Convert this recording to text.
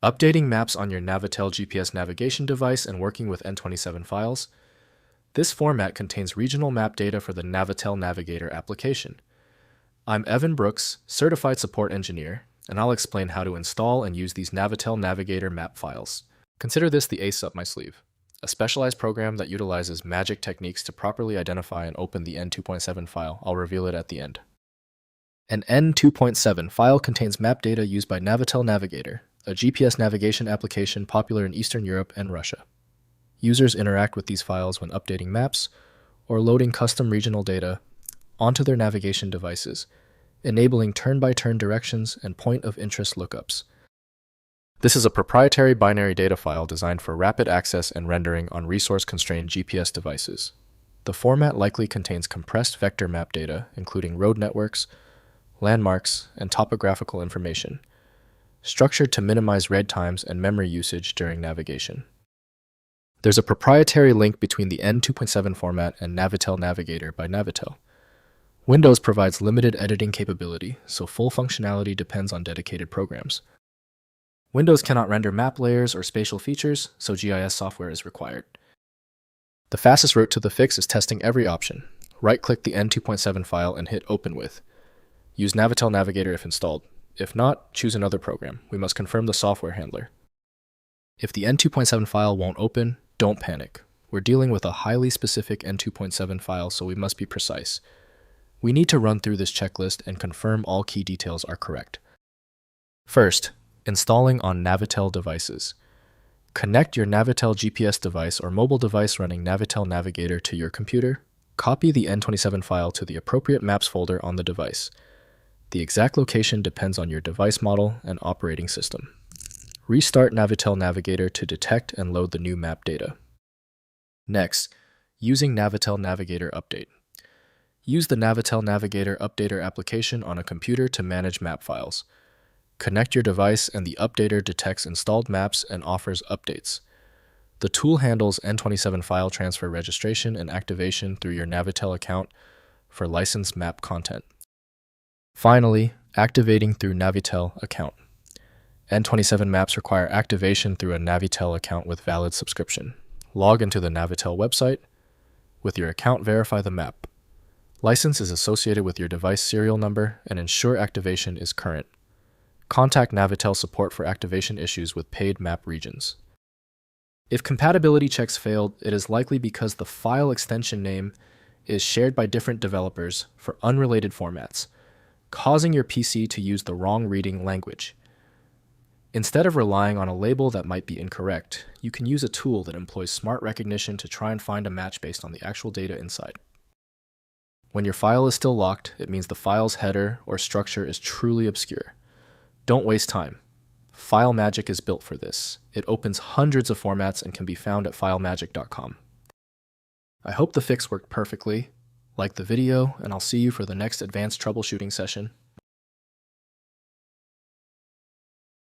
Updating maps on your Navitel GPS navigation device and working with N27 files. This format contains regional map data for the Navitel Navigator application. I'm Evan Brooks, Certified Support Engineer, and I'll explain how to install and use these Navitel Navigator map files. Consider this the ace up my sleeve, a specialized program that utilizes magic techniques to properly identify and open the N27 file. I'll reveal it at the end. An N27 file contains map data used by Navitel Navigator, a GPS navigation application popular in Eastern Europe and Russia. Users interact with these files when updating maps or loading custom regional data onto their navigation devices, enabling turn-by-turn directions and point-of-interest lookups. This is a proprietary binary data file designed for rapid access and rendering on resource-constrained GPS devices. The format likely contains compressed vector map data, including road networks, landmarks, and topographical information, structured to minimize read times and memory usage during navigation. There's a proprietary link between the N27 format and Navitel Navigator by Navitel. Windows provides limited editing capability, so full functionality depends on dedicated programs. Windows cannot render map layers or spatial features, so GIS software is required. The fastest route to the fix is testing every option. Right-click the N27 file and hit Open With. Use Navitel Navigator if installed. If not, choose another program. We must confirm the software handler. If the N27 file won't open, don't panic. We're dealing with a highly specific N27 file, so we must be precise. We need to run through this checklist and confirm all key details are correct. First, installing on Navitel devices. Connect your Navitel GPS device or mobile device running Navitel Navigator to your computer. Copy the N27 file to the appropriate maps folder on the device. The exact location depends on your device model and operating system. Restart Navitel Navigator to detect and load the new map data. Next, using Navitel Navigator Update. Use the Navitel Navigator Updater application on a computer to manage map files. Connect your device and the updater detects installed maps and offers updates. The tool handles N27 file transfer registration and activation through your Navitel account for licensed map content. Finally, activating through Navitel account. N27 maps require activation through a Navitel account with valid subscription. Log into the Navitel website. With your account, verify the map. License is associated with your device serial number and ensure activation is current. Contact Navitel support for activation issues with paid map regions. If compatibility checks failed, it is likely because the file extension name is shared by different developers for unrelated formats, causing your PC to use the wrong reading language. Instead of relying on a label that might be incorrect, you can use a tool that employs smart recognition to try and find a match based on the actual data inside. When your file is still locked, it means the file's header or structure is truly obscure. Don't waste time. FileMagick is built for this. It opens hundreds of formats and can be found at filemagick.com. I hope the fix worked perfectly. Like the video, and I'll see you for the next advanced troubleshooting session.